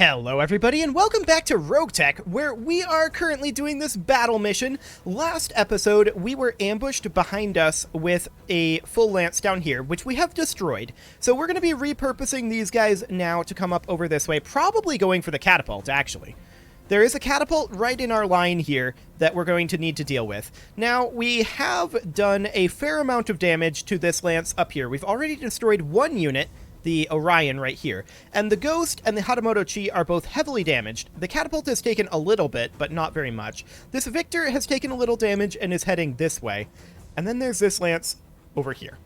Hello everybody and welcome back to RogueTech, where we are currently doing this battle mission. Last episode, we were ambushed behind us with a full lance down here, which we have destroyed. So we're going to be repurposing these guys now to come up over this way, probably going for the catapult, actually. There is a catapult right in our line here that we're going to need to deal with. Now, we have done a fair amount of damage to this lance up here. We've already destroyed one unit, the Orion right here, and the Ghost and the Hatamoto Chi are both heavily damaged. The catapult has taken a little bit, but not very much. This Victor has taken a little damage and is heading this way. And then there's this lance over here.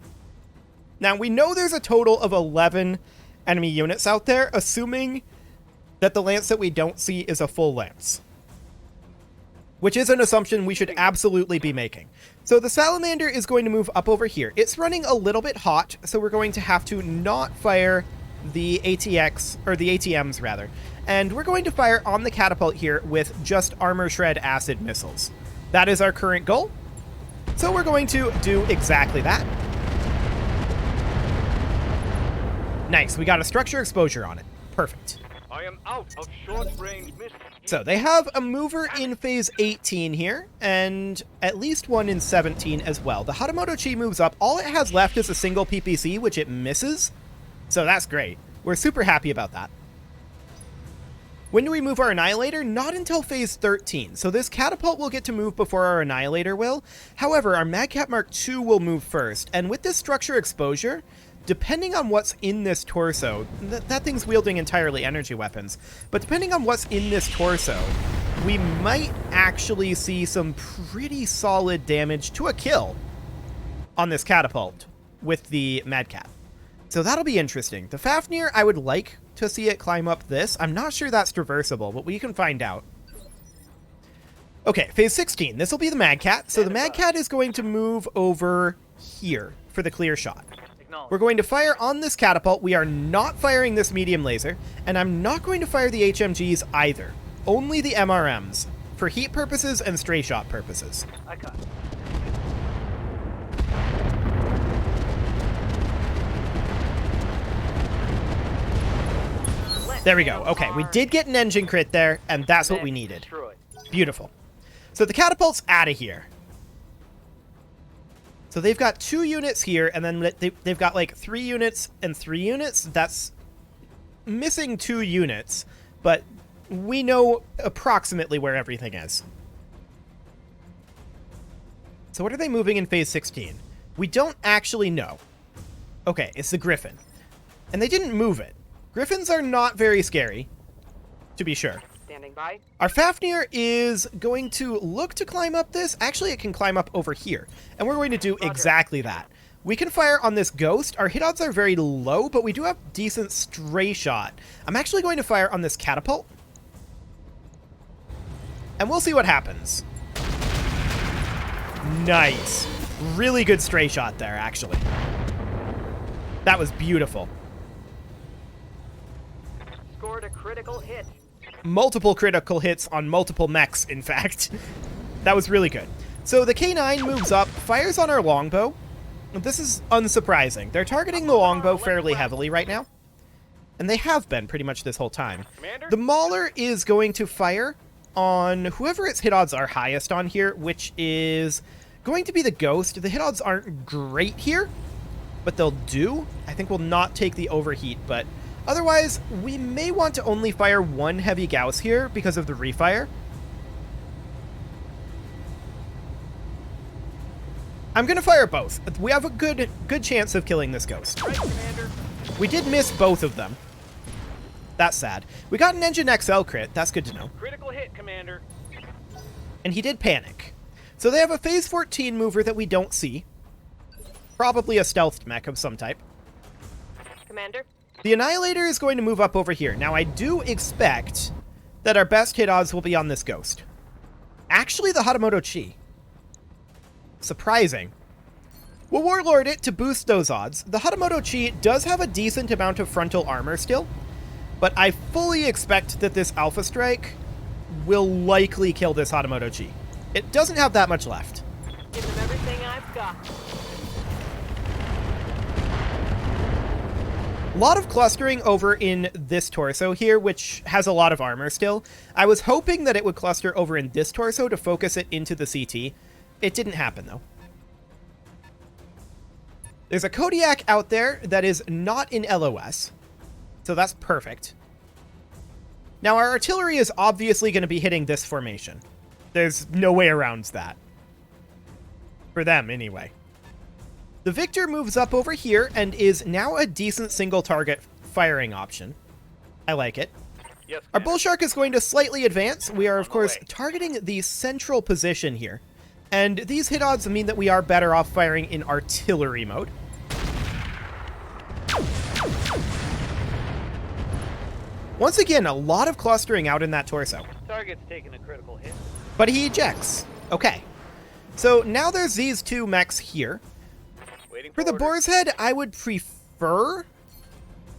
Now, we know there's a total of 11 enemy units out there, assuming that the lance that we don't see is a full lance, which is an assumption we should absolutely be making. So the Salamander is going to move up over here. It's running a little bit hot, so we're going to have to not fire the ATX, or the ATMs rather. And we're going to fire on the catapult here with just armor shred acid missiles. That is our current goal. So we're going to do exactly that. Nice, we got a structure exposure on it. Perfect. I am out of short-range missiles. So they have a mover in phase 18 here, and at least one in 17 as well. The Hatamoto Chi moves up. All it has left is a single PPC, which it misses. So that's great. We're super happy about that. When do we move our Annihilator? Not until phase 13. So this catapult will get to move before our Annihilator will. However, our Madcap Mark II will move first. And with this structure exposure, depending on what's in this torso, that thing's wielding entirely energy weapons, but depending on what's in this torso, we might actually see some pretty solid damage to a kill on this catapult with the Madcap. So that'll be interesting. The Fafnir, I would like to see it climb up this. I'm not sure that's traversable, but we can find out. Okay, phase 16. This will be the Madcat. So the Madcat is going to move over here for the clear shot. We're going to fire on this catapult. We are not firing this medium laser, and I'm not going to fire the HMGs either. Only the MRMs, for heat purposes and stray shot purposes. There we go. Okay, we did get an engine crit there, and that's what we needed. Beautiful. So the catapult's out of here. So they've got 2 units here, and then they've got like 3 units and 3 units. That's missing 2 units, but we know approximately where everything is. So what are they moving in phase 16? We don't actually know. Okay, it's the Griffin. And they didn't move it. Griffins are not very scary, to be sure. By. Our Fafnir is going to look to climb up this. Actually, it can climb up over here. And we're going to do exactly that. We can fire on this Ghost. Our hit odds are very low, but we do have decent stray shot. I'm actually going to fire on this catapult. And we'll see what happens. Nice. Really good stray shot there, actually. That was beautiful. Scored a critical hit. Multiple critical hits on multiple mechs, in fact. That was really good. So the K9 moves up, fires on our longbow. This is unsurprising. They're targeting the longbow fairly heavily right now, and they have been pretty much this whole time. The Mauler is going to fire on whoever its hit odds are highest on here, which is going to be the Ghost. The hit odds aren't great here, but they'll do. I think we'll not take the overheat, but otherwise, we may want to only fire 1 heavy Gauss here because of the refire. I'm going to fire both. We have a good chance of killing this Ghost. Right, Commander. We did miss both of them. That's sad. We got an Engine XL crit. That's good to know. Critical hit, Commander. And he did panic. So they have a phase 14 mover that we don't see. Probably a stealthed mech of some type. Commander. The Annihilator is going to move up over here. Now, I do expect that our best hit odds will be on this Ghost. Actually, the Hatamoto Chi. Surprising. We'll Warlord it to boost those odds. The Hatamoto Chi does have a decent amount of frontal armor still, but I fully expect that this Alpha Strike will likely kill this Hatamoto Chi. It doesn't have that much left. Give them everything I've got. A lot of clustering over in this torso here, which has a lot of armor still. I was hoping that it would cluster over in this torso to focus it into the CT. It didn't happen, though. There's a Kodiak out there that is not in LOS, so that's perfect. Now, our artillery is obviously going to be hitting this formation. There's no way around that. For them, anyway. The Victor moves up over here and is now a decent single target firing option. I like it. Yes, Our Commander. Bull Shark is going to slightly advance. We are, of course, targeting the central position here. And these hit odds mean that we are better off firing in artillery mode. Once again, a lot of clustering out in that torso. Target's taking a critical hit. But he ejects. Okay. So now there's these two mechs here. Waiting For the orders. Boar's Head, I would prefer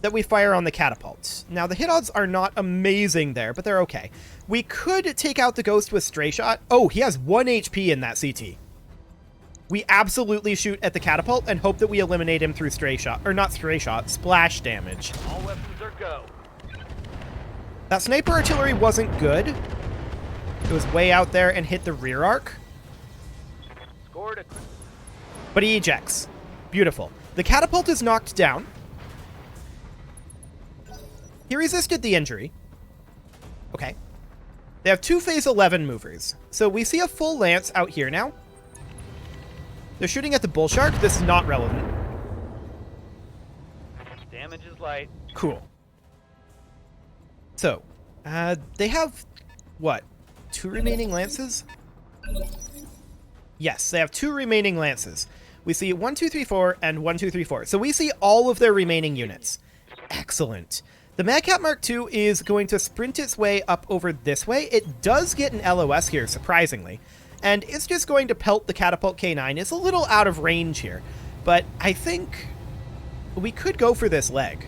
that we fire on the catapults. Now, the hit odds are not amazing there, but they're okay. We could take out the Ghost with Stray Shot. Oh, he has 1 HP in that CT. We absolutely shoot at the catapult and hope that we eliminate him through Stray Shot. Or not Stray Shot, splash damage. All weapons are go. That sniper artillery wasn't good. It was way out there and hit the rear arc. Scored a But he ejects. Beautiful. The catapult is knocked down. He resisted the injury. Okay. They have 2 phase 11 movers. So we see a full lance out here now. They're shooting at the Bull Shark. This is not relevant. damage is light. Cool. So, they have, what, 2 remaining lances? Yes, they have 2 remaining lances. We see 1, 2, 3, 4, and 1, 2, 3, 4. So we see all of their remaining units. Excellent. The Madcap Mark II is going to sprint its way up over this way. It does get an LOS here, surprisingly. And it's just going to pelt the Catapult K9. It's a little out of range here. But I think we could go for this leg.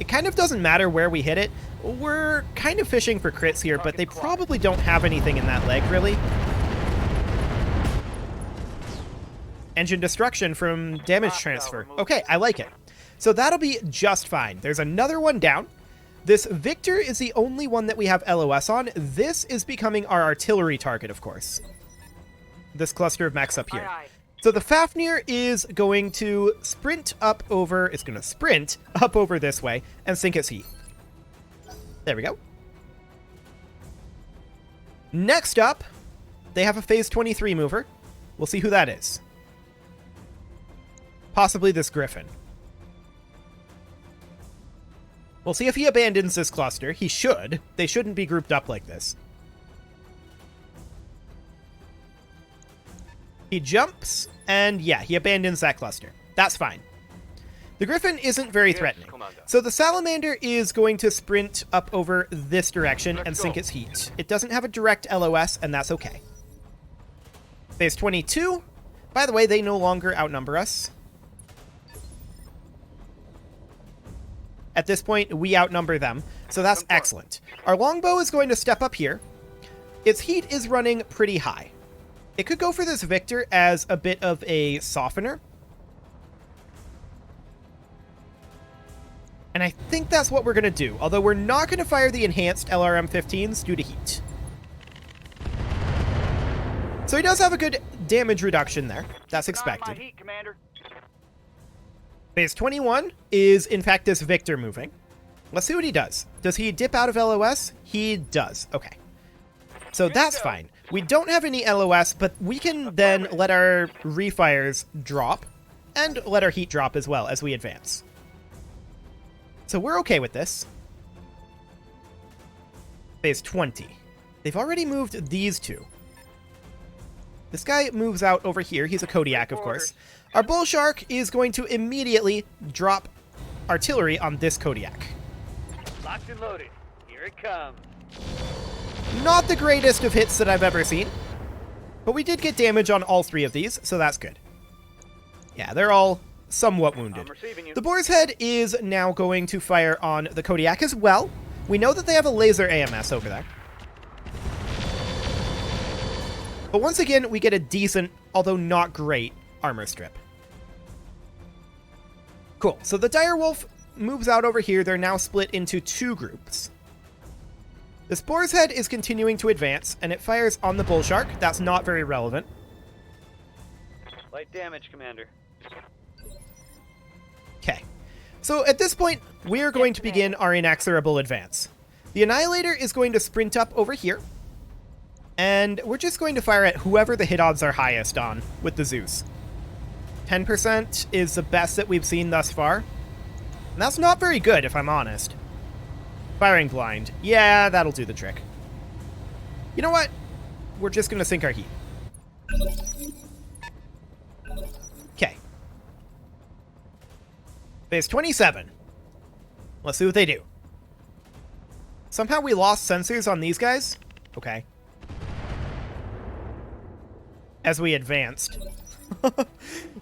It kind of doesn't matter where we hit it. We're kind of fishing for crits here, but they probably don't have anything in that leg, really. Engine destruction from damage transfer. Okay, I like it. So that'll be just fine. There's another one down. This Victor is the only one that we have LOS on. This is becoming our artillery target, of course. This cluster of mechs up here. Aye, aye. So the Fafnir is going to sprint up over... It's going to sprint up over this way and sink its heat. There we go. Next up, they have a Phase 23 mover. We'll see who that is. Possibly this Griffin. We'll see if he abandons this cluster. He should. They shouldn't be grouped up like this. He jumps, and yeah, he abandons that cluster. That's fine. The Griffin isn't very threatening. Commander. So the Salamander is going to sprint up over this direction Let's and sink go. its heat. It doesn't have a direct LOS, and that's okay. Phase 22. By the way, they no longer outnumber us. At this point, we outnumber them, so that's excellent. Our longbow is going to step up here. Its heat is running pretty high. It could go for this Victor as a bit of a softener. And I think that's what we're going to do, although we're not going to fire the enhanced LRM-15s due to heat. So he does have a good damage reduction there. That's Keep an eye on my expected. heat, Commander. Phase 21 is, in fact, this Victor moving. Let's see what he does. Does he dip out of LOS? He does. Okay. So that's fine. We don't have any LOS, but we can then let our refires drop and let our heat drop as well as we advance. So we're okay with this. Phase 20. They've already moved these two. This guy moves out over here. He's a Kodiak, of course. Our Bull Shark is going to immediately drop artillery on this Kodiak. Locked and loaded. Here it comes. Not the greatest of hits that I've ever seen, but we did get damage on all 3 of these, so that's good. Yeah, they're all somewhat wounded. I'm receiving you. The Boar's Head is now going to fire on the Kodiak as well. We know that they have a laser AMS over there. But once again, we get a decent, although not great, armor strip. Cool. So the direwolf moves out over here. They're now split into 2 groups. The Boar's Head is continuing to advance, and it fires on the bull shark. That's not very relevant. Light damage, Commander. Okay. So at this point, we are going to begin our inexorable advance. The Annihilator is going to sprint up over here, and we're just going to fire at whoever the hit odds are highest on with the Zeus. 10% is the best that we've seen thus far. And that's not very good, if I'm honest. Firing blind. Yeah, that'll do the trick. You know what? We're just going to sink our heat. Okay. Phase 27. Let's see what they do. Somehow we lost sensors on these guys. Okay. As we advanced.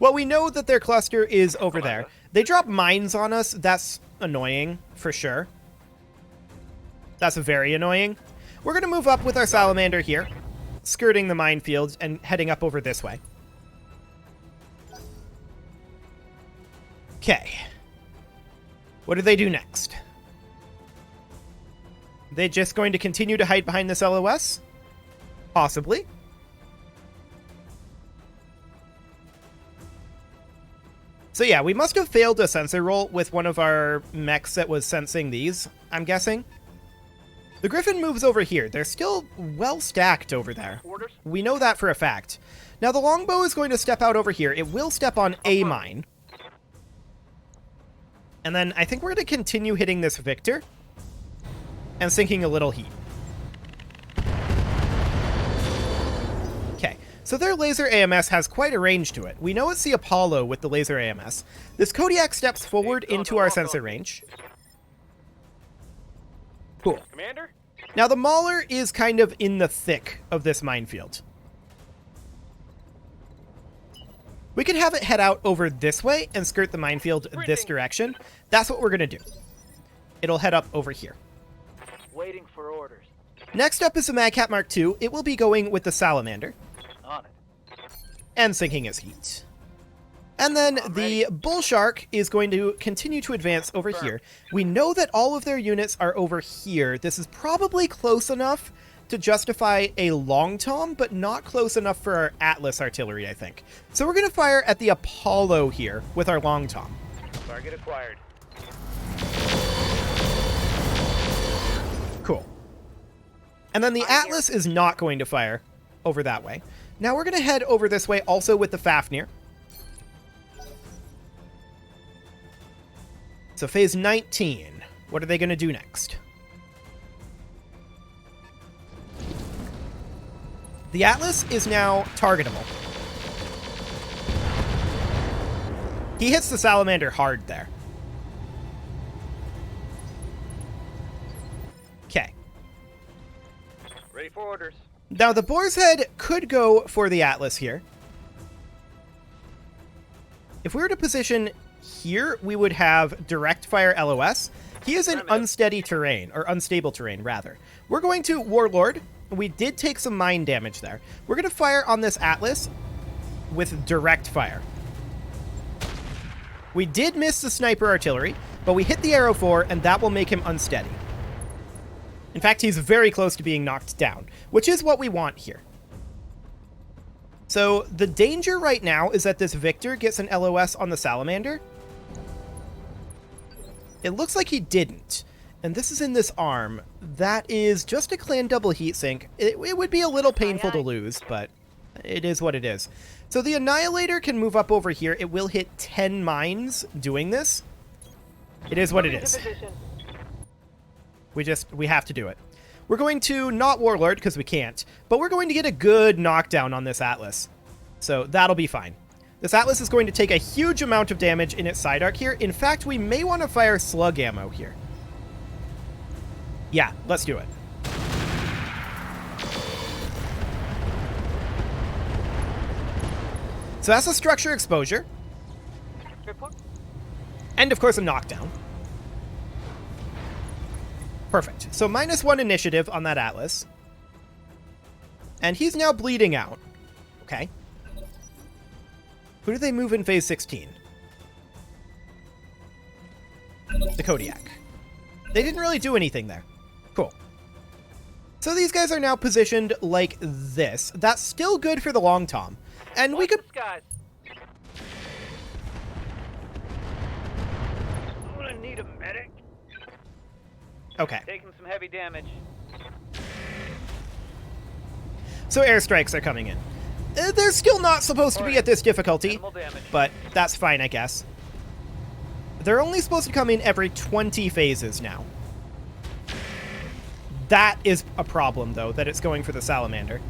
Well, we know that their cluster is over there. They drop mines on us. That's annoying, for sure. That's very annoying. We're going to move up with our Salamander here, skirting the minefield and heading up over this way. Okay. What do they do next? They just going to continue to hide behind this LOS? Possibly. So yeah, we must have failed a sensor roll with one of our mechs that was sensing these, I'm guessing. The Griffin moves over here. They're still well stacked over there. We know that for a fact. Now the longbow is going to step out over here. It will step on a mine. And then I think we're going to continue hitting this Victor and sinking a little heat. Okay, so their laser AMS has quite a range to it. We know it's the Apollo with the laser AMS. This Kodiak steps forward into our sensor range. Cool. Commander? Now the Mauler is kind of in the thick of this minefield. We could have it head out over this way and skirt the minefield this direction. That's what we're going to do. It'll head up over here. Waiting for orders. Next up is the Madcap Mark II. It will be going with the Salamander. On it. And sinking his heat. And then the Bull Shark is going to continue to advance over here. We know that all of their units are over here. This is probably close enough to justify a Long Tom, but not close enough for our Atlas artillery, I think. So we're going to fire at the Apollo here with our Long Tom. Target acquired. Cool. And then the Atlas is not going to fire over that way. Now we're going to head over this way also with the Fafnir. So phase 19. What are they going to do next? The Atlas is now targetable. He hits the Salamander hard there. Okay. Ready for orders. Now the Boar's Head could go for the Atlas here. If we were to position here, we would have direct fire LOS. He is in unsteady terrain, or unstable terrain, rather. We're going to Warlord. We did take some mine damage there. We're going to fire on this Atlas with direct fire. We did miss the sniper artillery, but we hit the arrow 4, and that will make him unsteady. In fact, he's very close to being knocked down, which is what we want here. So the danger right now is that this Victor gets an LOS on the Salamander. It looks like he didn't. And this is in this arm. That is just a clan double heatsink. It would be a little painful to lose, but it is what it is. So the Annihilator can move up over here. It will hit 10 mines doing this. It is what it is. We have to do it. We're going to not Warlord, because we can't, but we're going to get a good knockdown on this Atlas. So that'll be fine. This Atlas is going to take a huge amount of damage in its side arc here. In fact, we may want to fire slug ammo here. Yeah, let's do it. So that's a structure exposure. And of course a knockdown. Perfect. So -1 initiative on that Atlas. And he's now bleeding out. Okay. Who do they move in phase 16? the Kodiak. They didn't really do anything there. Cool. So these guys are now positioned like this. That's still good for the Long Tom. And we could... Watch the skies. I'm gonna need a medic. Okay. Taking some heavy damage. So airstrikes are coming in. They're still not supposed to be at this difficulty, Minimal damage. but that's fine, I guess. They're only supposed to come in every 20 phases now. That is a problem, though, that it's going for the Salamander.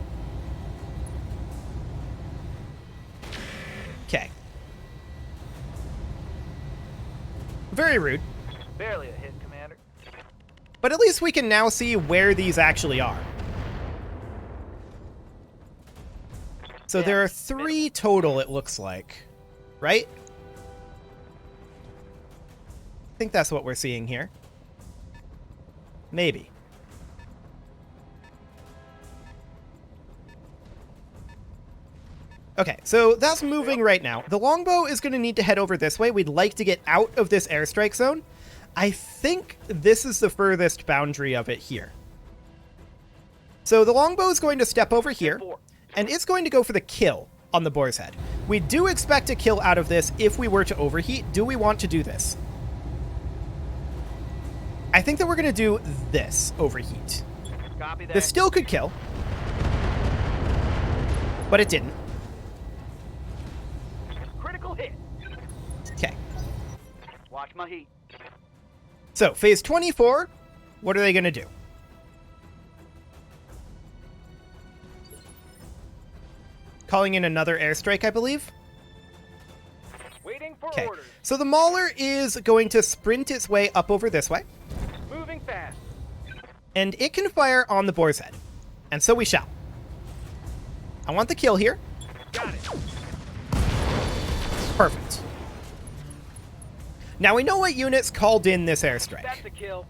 Okay. Very rude. Barely a hit, Commander. But at least we can now see where these actually are. So Yeah, there are 3 total, it looks like. Right? I think that's what we're seeing here. Maybe. Okay, so that's moving right now. The longbow is going to need to head over this way. We'd like to get out of this airstrike zone. I think this is the furthest boundary of it here. So the longbow is going to step over here, and it's going to go for the kill on the boar's head. We do expect a kill out of this if we were to overheat. Do we want to do this? I think that we're going to do this overheat. Copy that. This still could kill, but it didn't. Critical hit. Okay. Watch my heat. So, phase 24, what are they going to do? Calling in another airstrike, I believe? Waiting for Okay. orders. So the Mauler is going to sprint its way up over this way, Moving fast. and it can fire on the boar's head. And so we shall. I want the kill here. Got it. Perfect. Now we know what units called in this airstrike. That's a kill.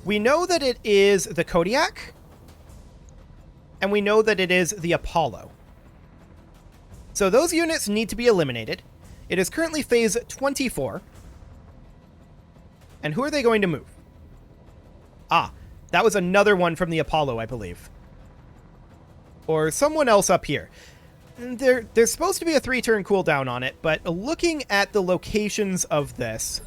We know that it is the Kodiak, and we know that it is the Apollo. So those units need to be eliminated. It is currently phase 24. And who are they going to move? Ah, that was another one from the Apollo, I believe. Or someone else up here. There's supposed to be a 3-turn cooldown on it, but looking at the locations of this...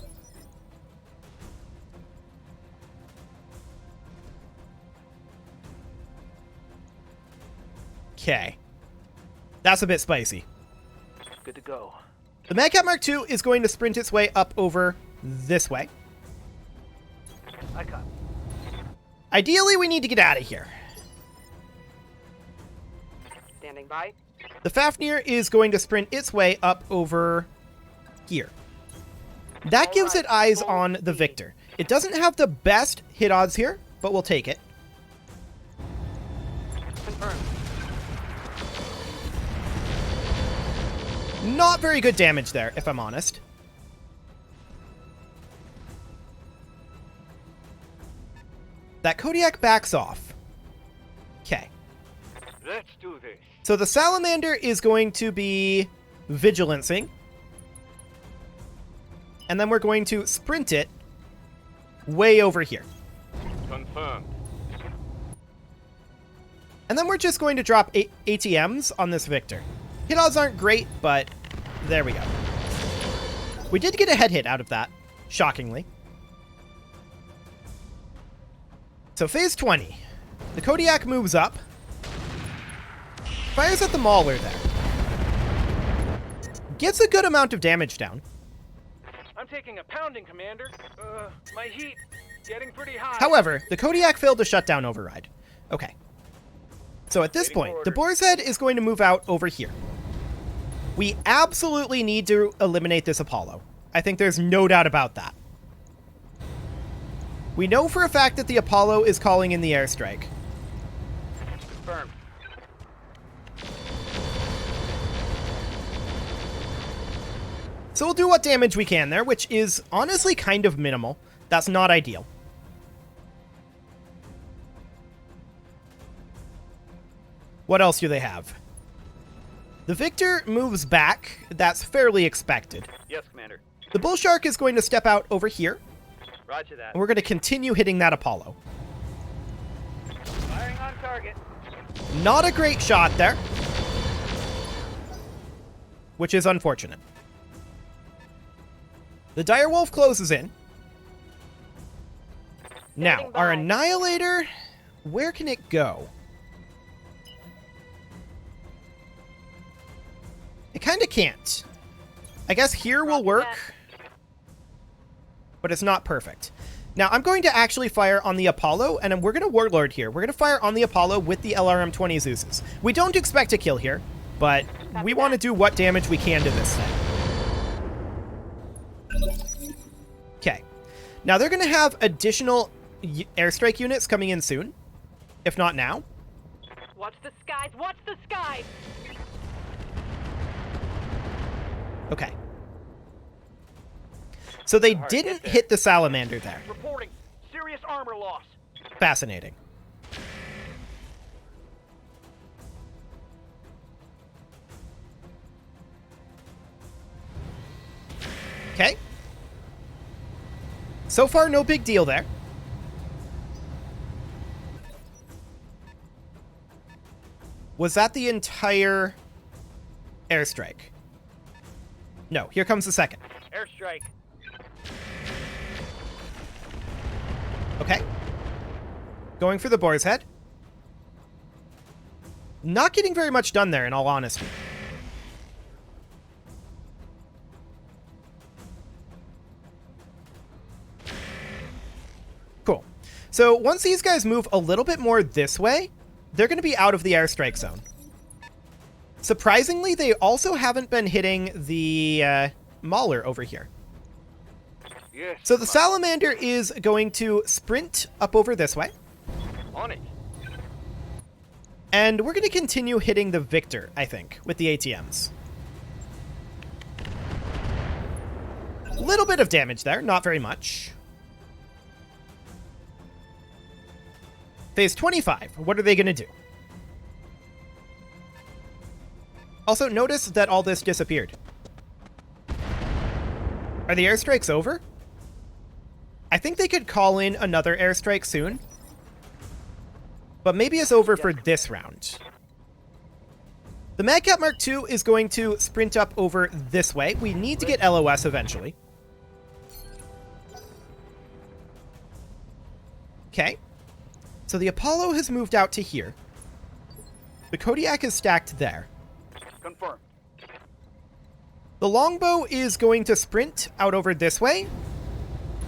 Okay. That's a bit spicy. Good to go. The Madcap Mark II is going to sprint its way up over this way. I cut. Ideally, we need to get out of here. Standing by. The Fafnir is going to sprint its way up over here. That gives it eyes on the Victor. It doesn't have the best hit odds here, but we'll take it. Confirmed. Not very good damage there, if I'm honest. That Kodiak backs off. Okay. Let's do this. So the Salamander is going to be vigilancing. And then we're going to sprint it way over here. Confirmed. And then we're just going to drop ATMs on this Victor. Hit odds aren't great, but there we go. We did get a head hit out of that, shockingly. So phase 20. The Kodiak moves up. Fires at the Mauler there. Gets a good amount of damage down. I'm taking a pounding, Commander. My heat getting pretty high. However, the Kodiak failed to shut down override. Okay. So at this Waiting point, for the orders. Boar's Head is going to move out over here. We absolutely need to eliminate this Apollo. I think there's no doubt about that. We know for a fact that the Apollo is calling in the airstrike. Confirmed. So we'll do what damage we can there, which is honestly kind of minimal. That's not ideal. What else do they have? The Victor moves back. That's fairly expected. Yes, Commander. The Bull Shark is going to step out over here. Roger that. And we're going to continue hitting that Apollo. Firing on target. Not a great shot there. Which is unfortunate. The Direwolf closes in. Now, our Annihilator, where can it go? It kind of can't. I guess here will work, but it's not perfect. Now, I'm going to actually fire on the Apollo, and we're going to Warlord here. We're going to fire on the Apollo with the LRM-20 Zeus's. We don't expect a kill here, but we want to do what damage we can to this thing. Okay. Now, they're going to have additional airstrike units coming in soon, if not now. Watch the skies! Watch the skies! Okay. So they didn't hit the Salamander there. Reporting. Serious armor loss. Fascinating. Okay. So far, no big deal there. Was that the entire airstrike? No, here comes the second. Airstrike. Okay. Going for the boar's head. Not getting very much done there, in all honesty. Cool. So once these guys move a little bit more this way, they're going to be out of the airstrike zone. Surprisingly, they also haven't been hitting the Mauler over here. Yes. So the Salamander is going to sprint up over this way. On it. And we're going to continue hitting the Victor, I think, with the ATMs. Little bit of damage there, not very much. Phase 25, what are they going to do? Also, notice that all this disappeared. Are the airstrikes over? I think they could call in another airstrike soon. But maybe it's over for this round. The Madcap Mark II is going to sprint up over this way. We need to get LOS eventually. Okay. So the Apollo has moved out to here. The Kodiak is stacked there. Confirmed. The Longbow is going to sprint out over this way,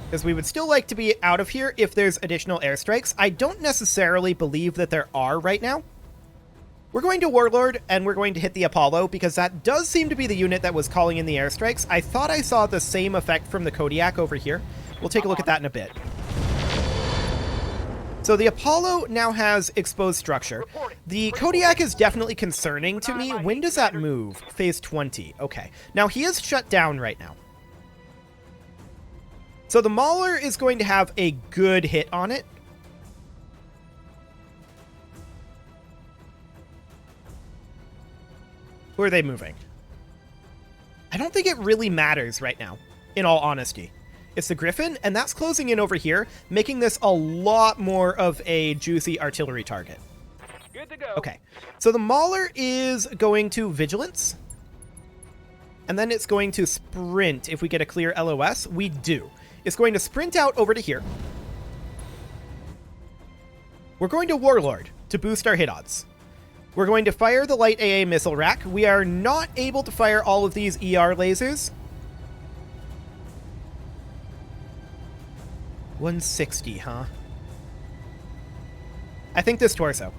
because we would still like to be out of here if there's additional airstrikes. I don't necessarily believe that there are right now. We're going to Warlord, and we're going to hit the Apollo, because that does seem to be the unit that was calling in the airstrikes. I thought I saw the same effect from the Kodiak over here. We'll take a look at that in a bit. So the Apollo now has exposed structure. The Kodiak is definitely concerning to me. When does that move? Phase 20. Okay. Now he is shut down right now. So the Mauler is going to have a good hit on it. Who are they moving? I don't think it really matters right now, in all honesty. It's the Griffin, and that's closing in over here, making this a lot more of a juicy artillery target. Good to go. Okay, so the Mauler is going to Vigilance, and then it's going to sprint if we get a clear LOS. We do. It's going to sprint out over to here. We're going to Warlord to boost our hit odds. We're going to fire the light AA missile rack. We are not able to fire all of these ER lasers. 160, huh? I think this torso.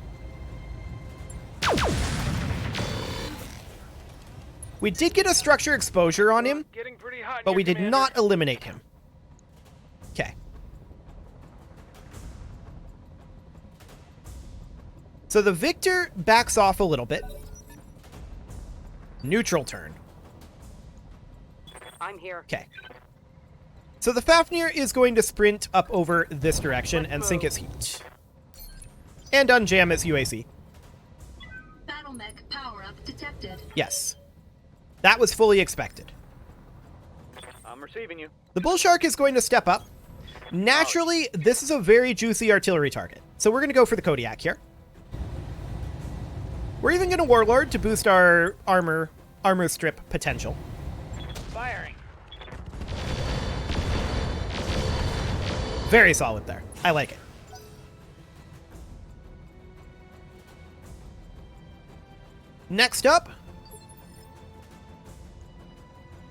We did get a structure exposure on him, Getting pretty hot but here, we did Commander. not eliminate him. Okay. So the Victor backs off a little bit. Neutral turn. I'm here. Okay. So the Fafnir is going to sprint up over this direction and sink its heat. And unjam its UAC. Battle mech power-up detected. Yes. That was fully expected. I'm receiving you. The Bull Shark is going to step up. Naturally, this is a very juicy artillery target. So we're going to go for the Kodiak here. We're even going to Warlord to boost our armor strip potential. Firing. Very solid there. I like it. Next up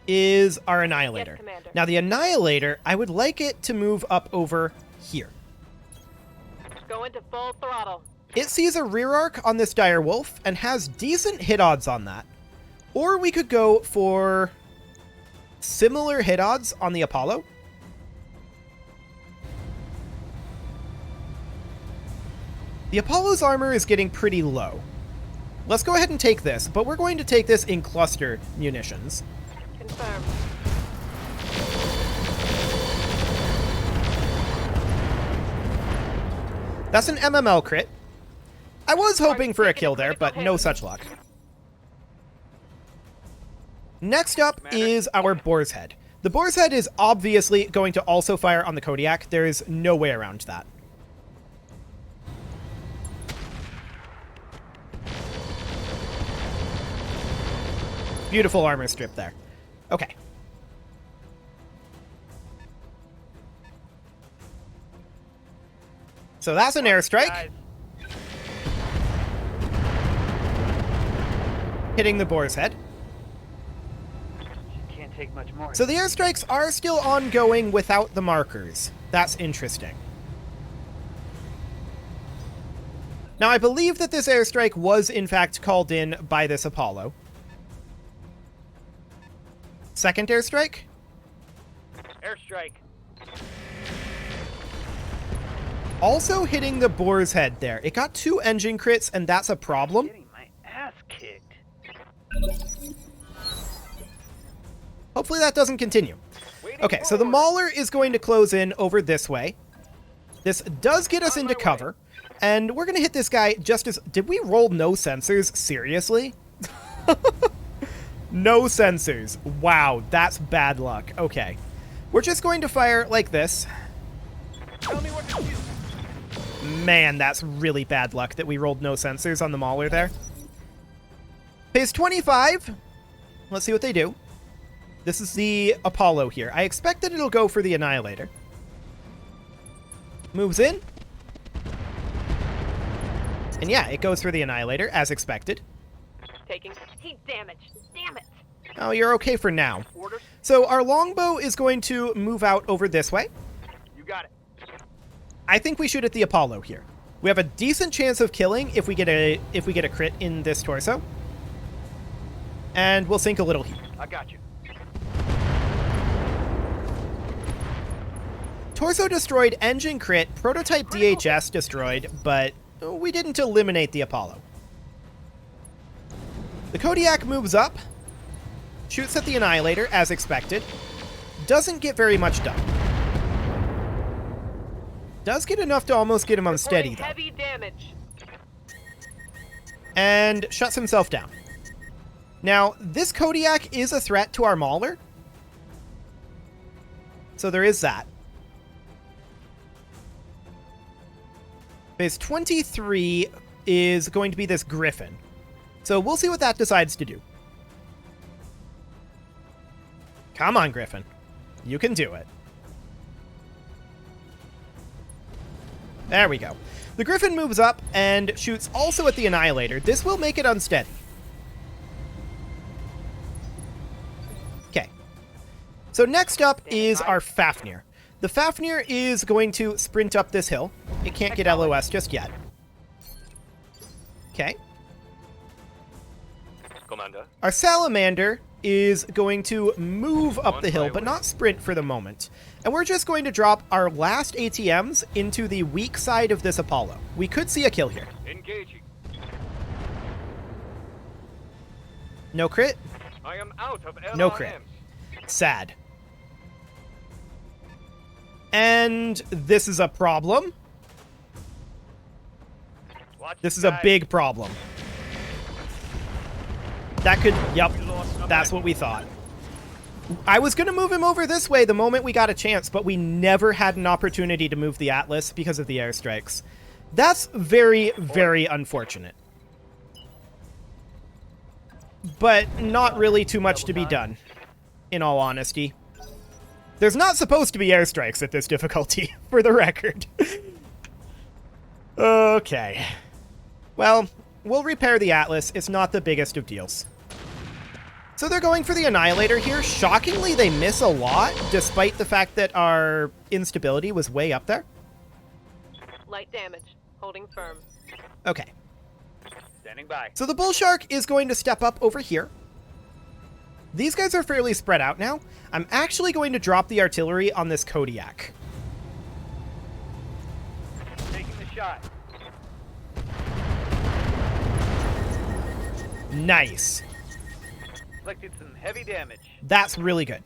is our Annihilator. Yes, Commander. Now the Annihilator, I would like it to move up over here. Go into full throttle. It sees a rear arc on this Dire Wolf and has decent hit odds on that. Or we could go for similar hit odds on the Apollo. The Apollo's armor is getting pretty low. Let's go ahead and take this, but we're going to take this in cluster munitions. Confirmed. That's an MML crit. I was hoping for a kill there, but no such luck. Next up is our Boar's Head. The Boar's Head is obviously going to also fire on the Kodiak. There is no way around that. Beautiful armor strip there. Okay. So that's an airstrike. Guys, Hitting the Boar's Head. can't take much more. So the airstrikes are still ongoing without the markers. That's interesting. Now, I believe that this airstrike was in fact called in by this Apollo. Second airstrike. Airstrike. Also hitting the Boar's Head there. It got 2 engine crits, and that's a problem. Getting my ass kicked. Hopefully that doesn't continue. Waiting Okay, so the for Mauler is going to close in over this way. This does get us On into my way. cover. And we're going to hit this guy just as... Did we roll no sensors? Seriously? No sensors. Wow, that's bad luck. Okay. We're just going to fire like this. Tell me what to do. Man, that's really bad luck that we rolled no sensors on the Mauler there. Phase 25. Let's see what they do. This is the Apollo here. I expect that it'll go for the Annihilator. Moves in. And yeah, it goes for the Annihilator, as expected. Taking heat damage. Damn it. Oh, you're okay for now. Orders. So our longbow is going to move out over this way. You got it. I think we shoot at the Apollo here. We have a decent chance of killing if we get a crit in this torso. And we'll sink a little heat. I got you. Torso destroyed, engine crit, prototype DHS destroyed, but we didn't eliminate the Apollo. The Kodiak moves up, shoots at the Annihilator as expected, doesn't get very much done. Does get enough to almost get him unsteady though, Heavy damage. and shuts himself down. Now, this Kodiak is a threat to our Mauler, so there is that. Phase 23 is going to be this Griffin. So we'll see what that decides to do. Come on, Griffin. You can do it. There we go. The Griffin moves up and shoots also at the Annihilator. This will make it unsteady. Okay. So next up is our Fafnir. The Fafnir is going to sprint up this hill. It can't get LOS just yet. Okay. Commander. Our Salamander is going to move up the hill, but not sprint for the moment. And we're just going to drop our last ATMs into the weak side of this Apollo. We could see a kill here. Engaging. No crit? I am out of LRMs. No crit. Sad. And this is a problem. Watch This is the a guy. big problem. That could... Yep. We lost a That's man. what we thought. I was going to move him over this way the moment we got a chance, but we never had an opportunity to move the Atlas because of the airstrikes. That's very, very unfortunate. But not really too much to be done, in all honesty. There's not supposed to be airstrikes at this difficulty, for the record. Okay. Well, we'll repair the Atlas. It's not the biggest of deals. So they're going for the Annihilator here. Shockingly, they miss a lot, despite the fact that our instability was way up there. Light damage. Holding firm. Okay. Standing by. So the Bull Shark is going to step up over here. These guys are fairly spread out now. I'm actually going to drop the artillery on this Kodiak. Taking the shot. Nice. Inflicted some heavy damage. That's really good.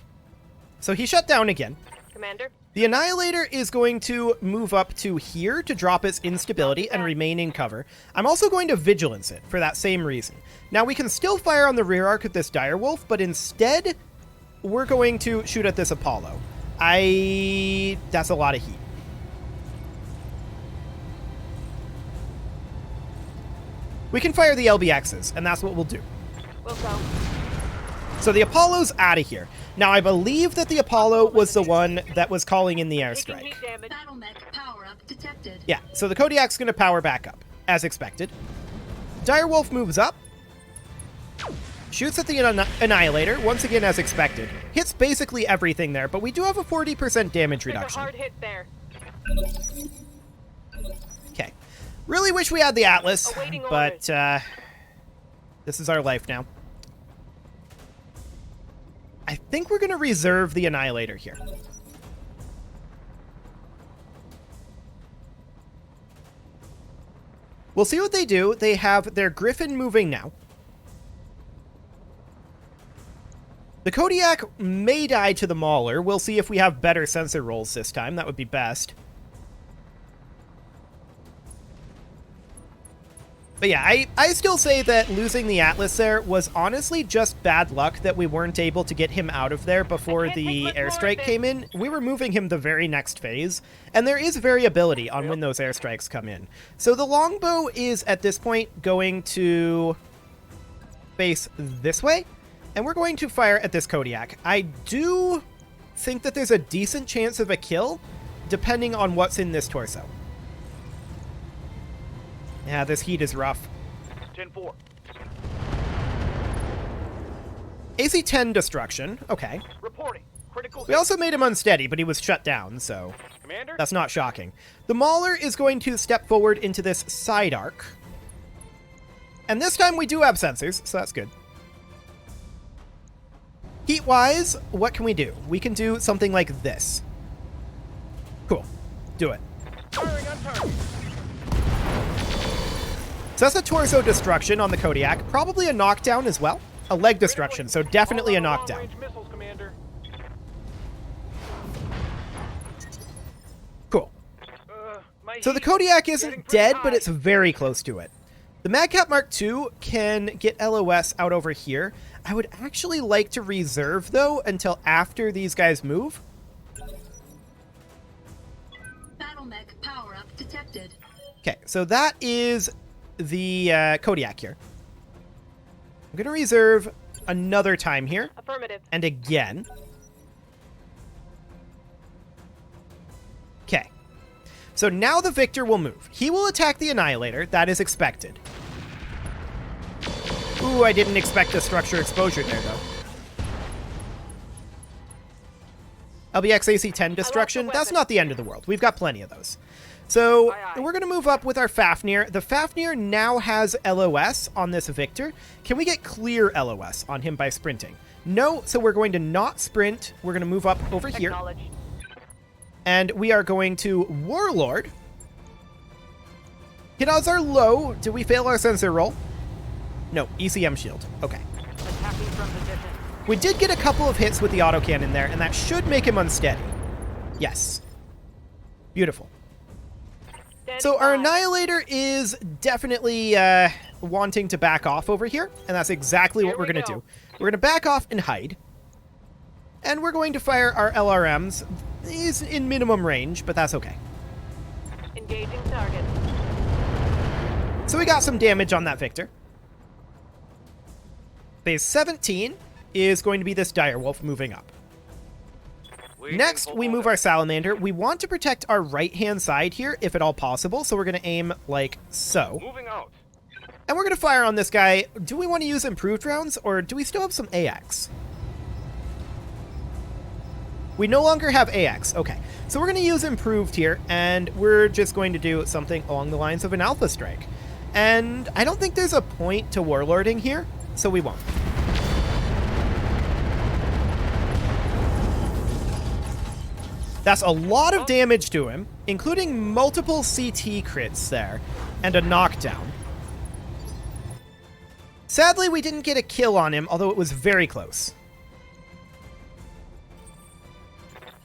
So he shut down again. Commander? The Annihilator is going to move up to here to drop its instability and remain in cover. I'm also going to Vigilance it for that same reason. Now, we can still fire on the rear arc of this Direwolf, but instead, we're going to shoot at this Apollo. That's a lot of heat. We can fire the LBXs, and that's what we'll do. We'll go. So the Apollo's out of here. Now, I believe that the Apollo was the one that was calling in the Taking airstrike. heat damage. Battle mech power up detected. Yeah, so the Kodiak's going to power back up, as expected. Direwolf moves up. Shoots at the Annihilator, once again as expected. Hits basically everything there, but we do have a 40% damage Take a reduction. hard hit there. Okay. Really wish we had the Atlas, Awaiting but this is our life now. I think we're going to reserve the Annihilator here. We'll see what they do. They have their Griffin moving now. The Kodiak may die to the Mauler. We'll see if we have better sensor rolls this time. That would be best. But yeah, I still say that losing the Atlas there was honestly just bad luck that we weren't able to get him out of there before the airstrike came in. We were moving him the very next phase, and there is variability on when those airstrikes come in. So the longbow is, at this point, going to face this way, and we're going to fire at this Kodiak. I do think that there's a decent chance of a kill, depending on what's in this torso. Yeah, this heat is rough. 10-4. AC-10 destruction. Okay. Reporting. Critical. We also made him unsteady, but he was shut down, so Commander? that's not shocking. The Mauler is going to step forward into this side arc. And this time we do have sensors, so that's good. Heat-wise, what can we do? We can do something like this. Cool. Do it. Firing on target. So that's a torso destruction on the Kodiak. Probably a knockdown as well. A leg destruction, so definitely a knockdown. Long-range missiles, Commander. Cool. My So the heat Kodiak getting isn't pretty dead, high. but it's very close to it. The Madcap Mark II can get LOS out over here. I would actually like to reserve, though, until after these guys move. Battle mech power up detected. Okay, so that is the Kodiak here. I'm going to reserve another time here, Affirmative. and again. Okay. So now the Victor will move. He will attack the Annihilator. That is expected. Ooh, I didn't expect a structure exposure there, though. LBX AC-10 destruction. That's not the end of the world. We've got plenty of those. So Aye, aye. we're going to move up with our Fafnir. The Fafnir now has LOS on this Victor. Can we get clear LOS on him by sprinting? No, so we're going to not sprint. We're going to move up over here. Acknowledged. And we are going to Warlord. Hit odds are low. Did we fail our sensor roll? No, ECM shield. Okay. Attacking from position. We did get a couple of hits with the autocannon there, and that should make him unsteady. Yes. Beautiful. Standing So our by. Annihilator is definitely wanting to back off over here, and that's exactly what Here we're we going to go. do. We're going to back off and hide. And we're going to fire our LRMs. He's in minimum range, but that's okay. Engaging target. So we got some damage on that Victor. Phase 17 is going to be this direwolf moving up. Next, we move our Salamander. We want to protect our right-hand side here, if at all possible, so we're going to aim like so. Moving out. And we're going to fire on this guy. Do we want to use improved rounds, or do we still have some AX? We no longer have AX. Okay, so we're going to use improved here, and we're just going to do something along the lines of an alpha strike. And I don't think there's a point to warlording here, so we won't. That's a lot of damage to him, including multiple CT crits there, and a knockdown. Sadly, we didn't get a kill on him, although it was very close.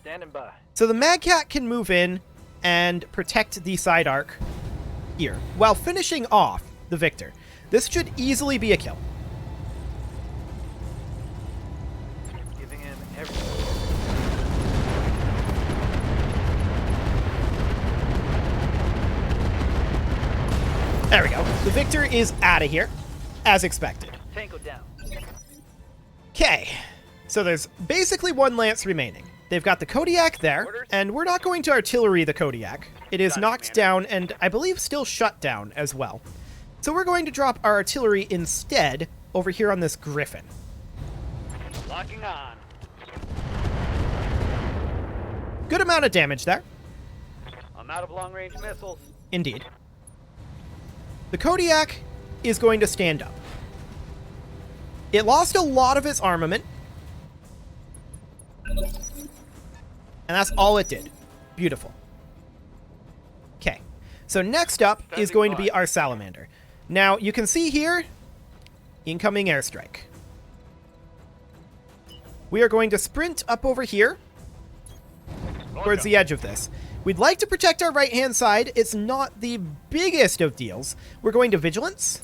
Standing by. So the Madcap can move in and protect the side arc here, while finishing off the Victor. This should easily be a kill. Giving him everything. There we go. The Victor is out of here, as expected. Tango down. Okay, so there's basically one lance remaining. They've got the Kodiak there, and we're not going to artillery the Kodiak. It is knocked down and I believe still shut down as well. So we're going to drop our artillery instead over here on this Griffin. Locking on. Good amount of damage there. I'm out of long-range missiles. Indeed. The Kodiak is going to stand up. It lost a lot of its armament. And that's all it did. Beautiful. Okay. So next up is going to be our Salamander. Now, you can see here, incoming airstrike. We are going to sprint up over here towards the edge of this. We'd like to protect our right-hand side. It's not the biggest of deals. We're going to Vigilance.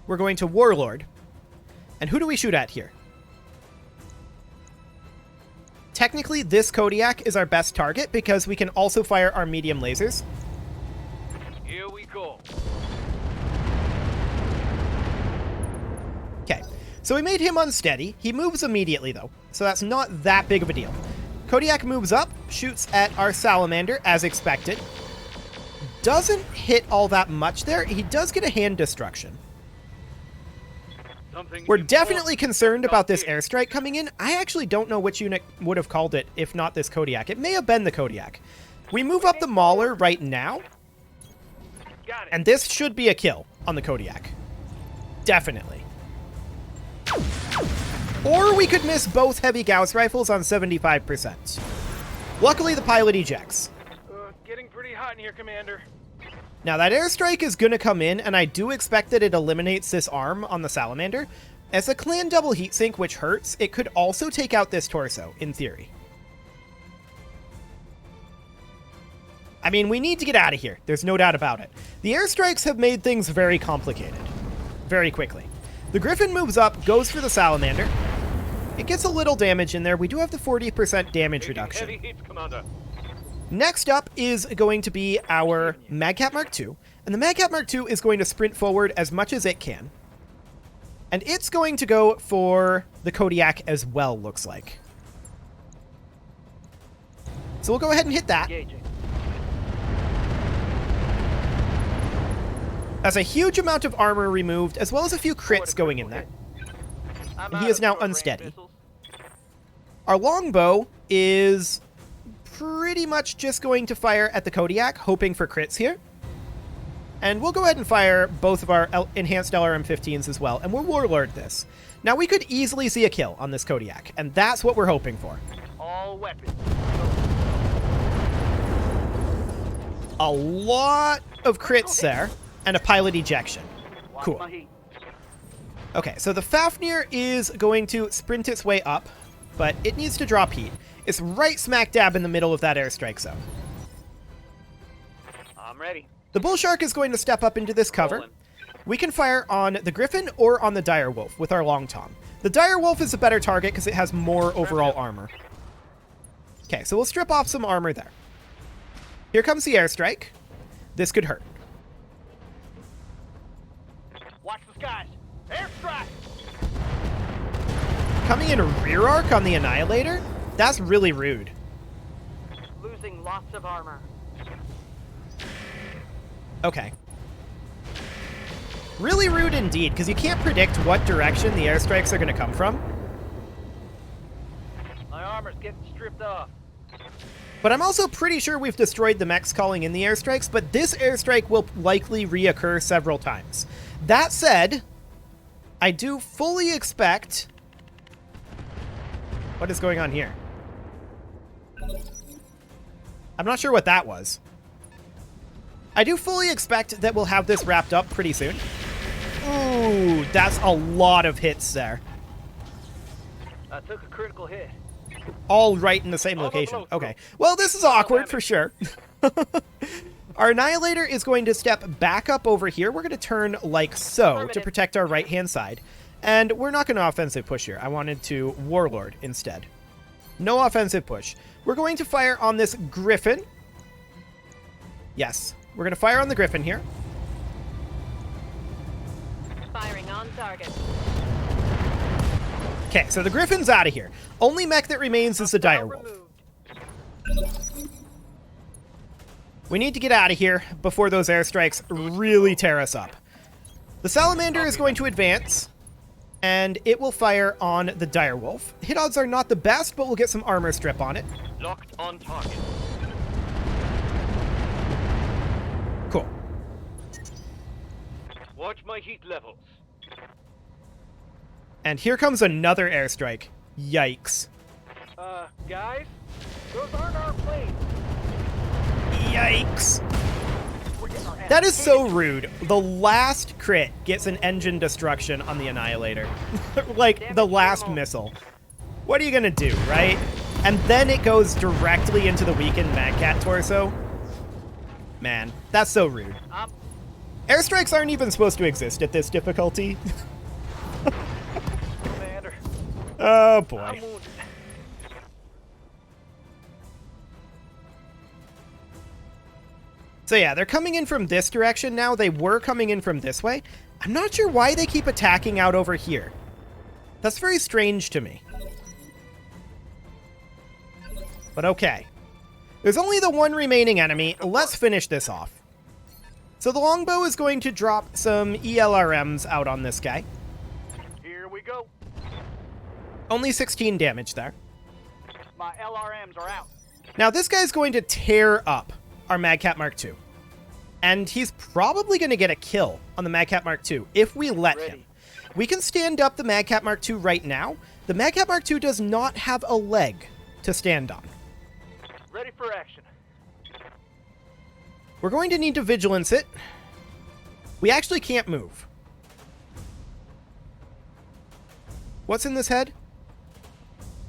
We're going to Warlord. And who do we shoot at here? Technically, this Kodiak is our best target because we can also fire our medium lasers. Here we go. Okay, so we made him unsteady. He moves immediately, though, so that's not that big of a deal. Kodiak moves up, shoots at our Salamander, as expected. Doesn't hit all that much there. He does get a hand destruction. We're definitely concerned about this airstrike coming in. I actually don't know which unit would have called it, if not this Kodiak. It may have been the Kodiak. We move up the Mauler right now, and this should be a kill on the Kodiak. Definitely. Or we could miss both heavy Gauss rifles on 75%. Luckily, the pilot ejects. Getting pretty hot in here, Commander. Now, that airstrike is going to come in, and I do expect that it eliminates this arm on the Salamander. As a clan double heatsink, which hurts, it could also take out this torso, in theory. I mean, we need to get out of here. There's no doubt about it. The airstrikes have made things very complicated. Very quickly. The Griffin moves up, goes for the Salamander. It gets a little damage in there. We do have the 40% damage reduction. Heavy heat, Commander. Next up is going to be our Madcap Mark II. And the Madcap Mark II is going to sprint forward as much as it can. And it's going to go for the Kodiak as well, looks like. So we'll go ahead and hit that. Engaging. That's a huge amount of armor removed, as well as a few crits going in there. And he is now unsteady. Our longbow is pretty much just going to fire at the Kodiak, hoping for crits here. And we'll go ahead and fire both of our enhanced LRM-15s as well, and we'll Warlord this. Now, we could easily see a kill on this Kodiak, and that's what we're hoping for. All weapons. A lot of crits there, and a pilot ejection. Cool. Okay, so the Fafnir is going to sprint its way up, but it needs to drop heat. It's right smack dab in the middle of that airstrike zone. I'm ready. The Bull Shark is going to step up into this cover, we can fire on the Griffin or on the Direwolf with our Long Tom. The Direwolf is a better target because it has more overall armor. Okay, so we'll strip off some armor there. Here comes the airstrike. This could hurt. Watch the skies. Airstrike! Coming in a rear arc on the Annihilator? That's really rude. Losing lots of armor. Okay. Really rude indeed, because you can't predict what direction the airstrikes are going to come from. My armor's getting stripped off. But I'm also pretty sure we've destroyed the mechs calling in the airstrikes, but this airstrike will likely reoccur several times. That said, I do fully expect... What is going on here? I'm not sure what that was. I do fully expect that we'll have this wrapped up pretty soon. Ooh, that's a lot of hits there. I took a critical hit. All right in the same location. Okay. Well, this is awkward for sure. Our Annihilator is going to step back up over here. We're going to turn like so to protect our right-hand side. And we're not going to offensive push here. I wanted to Warlord instead. No offensive push. We're going to fire on this Griffin. Yes. We're going to fire on the Griffin here. Firing on target. Okay, so the Griffin's out of here. Only mech that remains is the Direwolf. We need to get out of here before those airstrikes really tear us up. The Salamander is going to advance, and it will fire on the Direwolf. Hit odds are not the best, but we'll get some armor strip on it. Locked on target. Cool. Watch my heat levels. And here comes another airstrike. Yikes. Guys? Those aren't our planes. Yikes. We're getting our ass That is so handed. rude. The last crit gets an engine destruction on the Annihilator. Like, the last missile. What are you gonna do, right? And then it goes directly into the weakened Madcap torso. Man, that's so rude. Airstrikes aren't even supposed to exist at this difficulty. Commander. Oh, boy. I'm wounded. So yeah, they're coming in from this direction now. They were coming in from this way. I'm not sure why they keep attacking out over here. That's very strange to me. But okay. There's only the one remaining enemy. Let's finish this off. So the longbow is going to drop some ELRMs out on this guy. Here we go. Only 16 damage there. My LRMs are out. Now this guy's going to tear up our Madcap Mark II. And he's probably going to get a kill on the Madcap Mark II if we let him. We can stand up the Madcap Mark II right now. The Madcap Mark II does not have a leg to stand on. Ready for action. We're going to need to vigilance it. We actually can't move. What's in this head?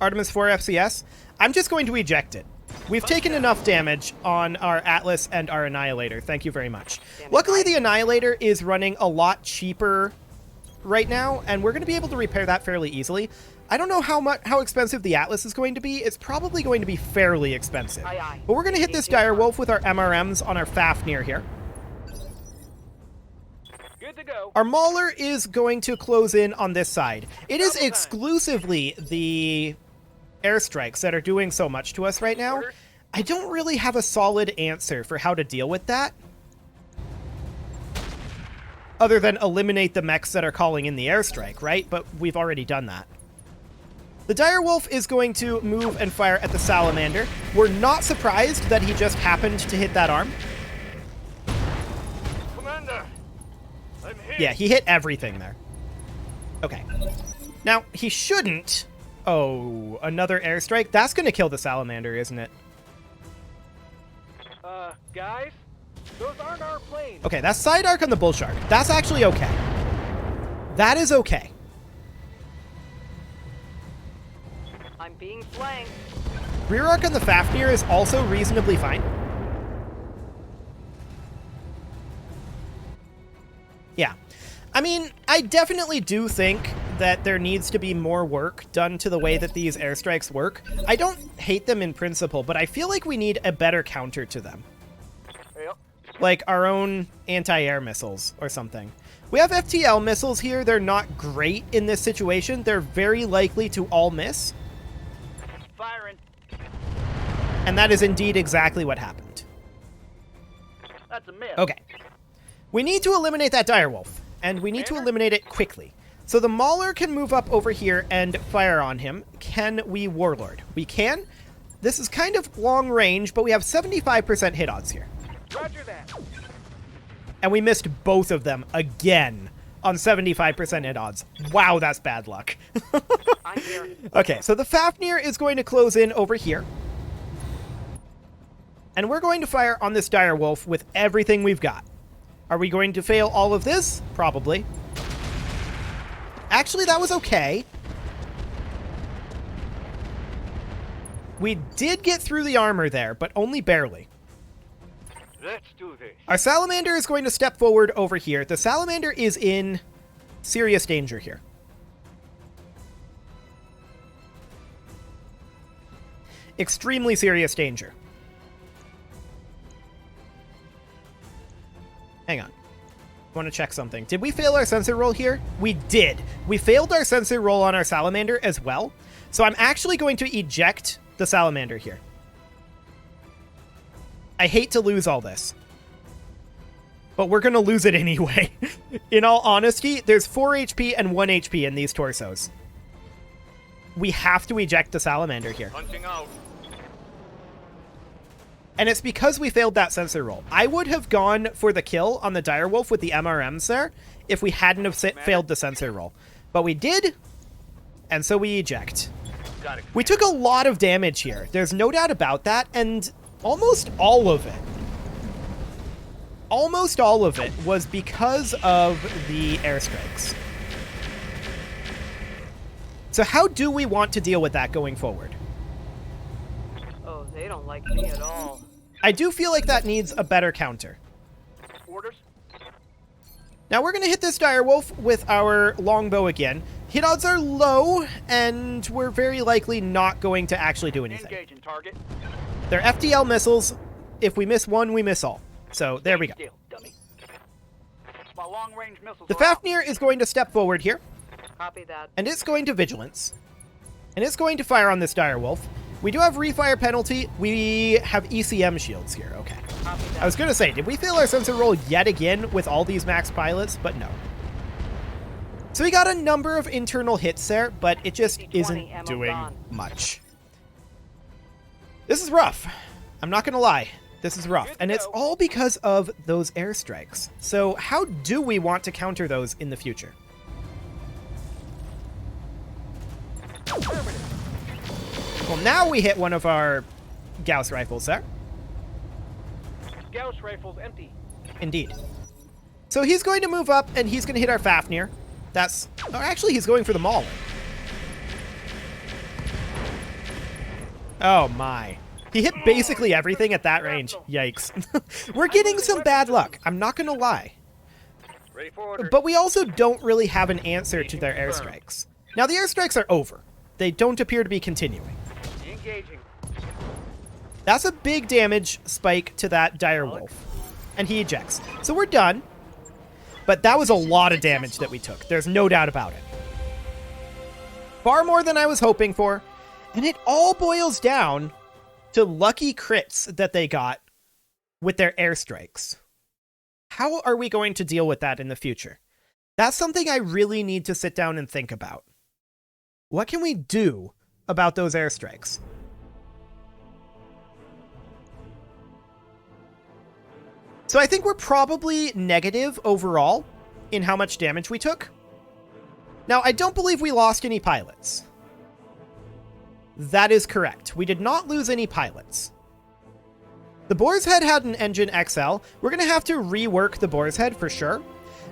Artemis 4 FCS. I'm just going to eject it. We've taken enough damage on our Atlas and our Annihilator. Thank you very much. Luckily, the Annihilator is running a lot cheaper right now, and we're going to be able to repair that fairly easily. I don't know how expensive the Atlas is going to be. It's probably going to be fairly expensive. But we're going to hit this Direwolf with our MRMs on our Fafnir here. Good to go. Our Mauler is going to close in on this side. It is exclusively the airstrikes that are doing so much to us right now. I don't really have a solid answer for how to deal with that, other than eliminate the mechs that are calling in the airstrike, right? But we've already done that. The Direwolf is going to move and fire at the Salamander. We're not surprised that he just happened to hit that arm. Commander, I'm hit. Yeah, he hit everything there. Okay. Now, he shouldn't... Oh, another airstrike? That's going to kill the Salamander, isn't it? Guys? Those aren't our planes. Okay, that's side arc on the Bull Shark. That's actually okay. That is okay. I'm being flanked. Rear arc on the Fafnir is also reasonably fine. Yeah. I mean, I definitely do think that there needs to be more work done to the way that these airstrikes work. I don't hate them in principle, but I feel like we need a better counter to them. Yep. Like our own anti-air missiles or something. We have FTL missiles here. They're not great in this situation. They're very likely to all miss. Firing. And that is indeed exactly what happened. That's a miss. Okay. We need to eliminate that direwolf, and we need to eliminate it quickly. So the Mauler can move up over here and fire on him. Can we Warlord? We can. This is kind of long range, but we have 75% hit odds here. Roger that. And we missed both of them again on 75% hit odds. Wow, that's bad luck. I'm here. Okay, so the Fafnir is going to close in over here. And we're going to fire on this direwolf with everything we've got. Are we going to fail all of this? Probably. Actually, that was okay. We did get through the armor there, but only barely. Let's do this. Our Salamander is going to step forward over here. The Salamander is in serious danger here. Extremely serious danger. Hang on. I want to check something. Did we fail our sensor roll here? We did. We failed our sensor roll on our Salamander as well. So I'm actually going to eject the Salamander here. I hate to lose all this, but we're going to lose it anyway. In all honesty, there's 4 HP and 1 HP in these torsos. We have to eject the Salamander here. Punching out. And it's because we failed that sensor roll. I would have gone for the kill on the direwolf with the MRMs there if we hadn't have failed the sensor roll. But we did, and so we eject. Got it. We took a lot of damage here. There's no doubt about that, and almost all of it was because of the airstrikes. So how do we want to deal with that going forward? Oh, they don't like me at all. I do feel like that needs a better counter. Orders. Now we're going to hit this direwolf with our longbow again. Hit odds are low, and we're very likely not going to actually do anything. Engaging target. They're FTL missiles. If we miss one, we miss all. So there we go. Still, dummy. My long-range missiles. The are out. Fafnir is going to step forward here, Copy that. and it's going to Vigilance. And it's going to fire on this direwolf. We do have refire penalty. We have ECM shields here. Okay. Copy that. I was going to say, did we fail our sensor roll yet again with all these max pilots? But no. So we got a number of internal hits there, but it just 50-20 isn't ammo doing gone. much. This is rough. I'm not going to lie. This is rough. And it's all because of those airstrikes. So how do we want to counter those in the future? Well, now we hit one of our Gauss rifles there. Gauss rifles empty. Indeed. So he's going to move up, and he's going to hit our Fafnir. That's... Oh, actually, he's going for the Mauler. Oh, my. He hit basically everything at that range. Yikes. We're getting some bad luck. I'm not going to lie. Ready for order. But we also don't really have an answer to their airstrikes. Now, the airstrikes are over. They don't appear to be continuing. Engaging. That's a big damage spike to that direwolf. And he ejects. So we're done. But that was a lot of damage that we took. There's no doubt about it. Far more than I was hoping for. And it all boils down to lucky crits that they got with their airstrikes. How are we going to deal with that in the future? That's something I really need to sit down and think about. What can we do about those airstrikes? So I think we're probably negative overall in how much damage we took. Now, I don't believe we lost any pilots. That is correct. We did not lose any pilots. The Boar's Head had an engine XL. We're going to have to rework the Boar's Head for sure.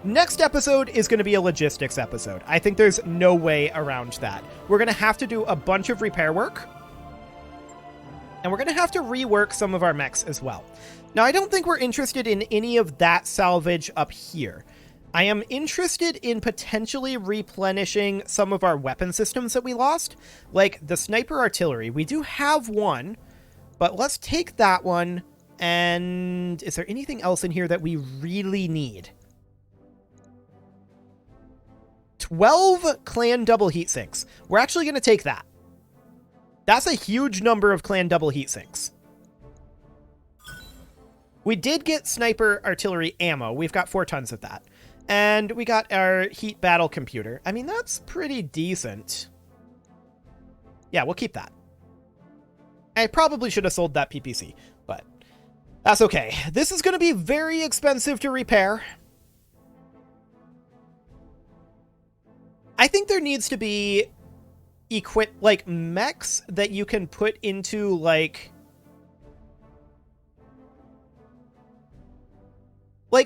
Next episode is going to be a logistics episode. I think there's no way around that. We're going to have to do a bunch of repair work. And we're going to have to rework some of our mechs as well. Now, I don't think we're interested in any of that salvage up here. I am interested in potentially replenishing some of our weapon systems that we lost, like the sniper artillery. We do have one, but let's take that one. And is there anything else in here that we really need? 12 clan double heat sinks. We're actually going to take that. That's a huge number of clan double heat sinks. We did get sniper artillery ammo. We've got 4 tons of that. And we got our heat battle computer. I mean, that's pretty decent. Yeah, we'll keep that. I probably should have sold that PPC, but that's okay. This is going to be very expensive to repair. I think there needs to be like mechs that you can put into like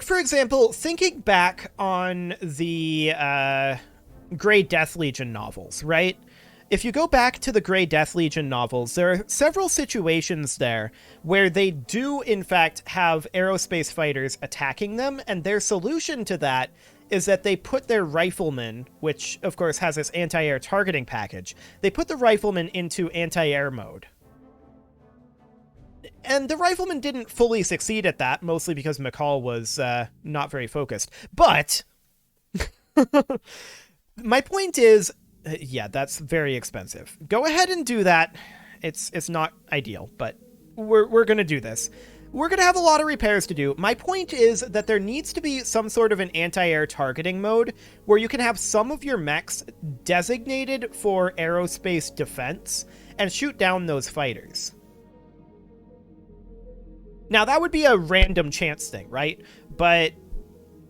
for example, thinking back on the Grey Death Legion novels, right? If you go back to the Grey Death Legion novels, there are several situations there where they do, in fact, have aerospace fighters attacking them, and their solution to that is that they put their riflemen, which, of course, has this anti-air targeting package, they put the riflemen into anti-air mode. And the riflemen didn't fully succeed at that, mostly because McCall was not very focused. But my point is, yeah, that's very expensive. Go ahead and do that. It's not ideal, but we're going to do this. We're going to have a lot of repairs to do. My point is that there needs to be some sort of an anti-air targeting mode where you can have some of your mechs designated for aerospace defense and shoot down those fighters. Now, that would be a random chance thing, right? But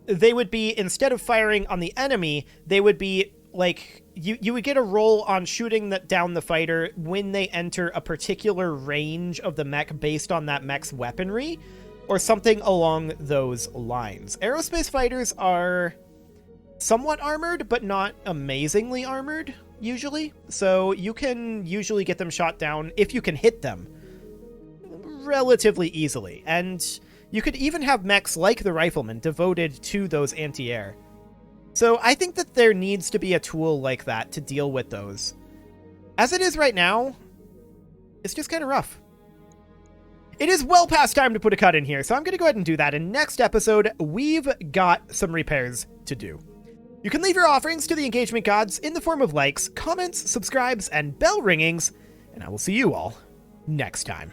they would be, instead of firing on the enemy, they would be like, you would get a roll on shooting down the fighter when they enter a particular range of the mech based on that mech's weaponry, or something along those lines. Aerospace fighters are somewhat armored, but not amazingly armored, usually. So you can usually get them shot down, if you can hit them, relatively easily. And you could even have mechs like the Rifleman devoted to those anti-air. So I think that there needs to be a tool like that to deal with those. As it is right now, it's just kind of rough. It is well past time to put a cut in here, so I'm going to go ahead and do that. In next episode, we've got some repairs to do. You can leave your offerings to the engagement gods in the form of likes, comments, subscribes, and bell ringings, and I will see you all next time.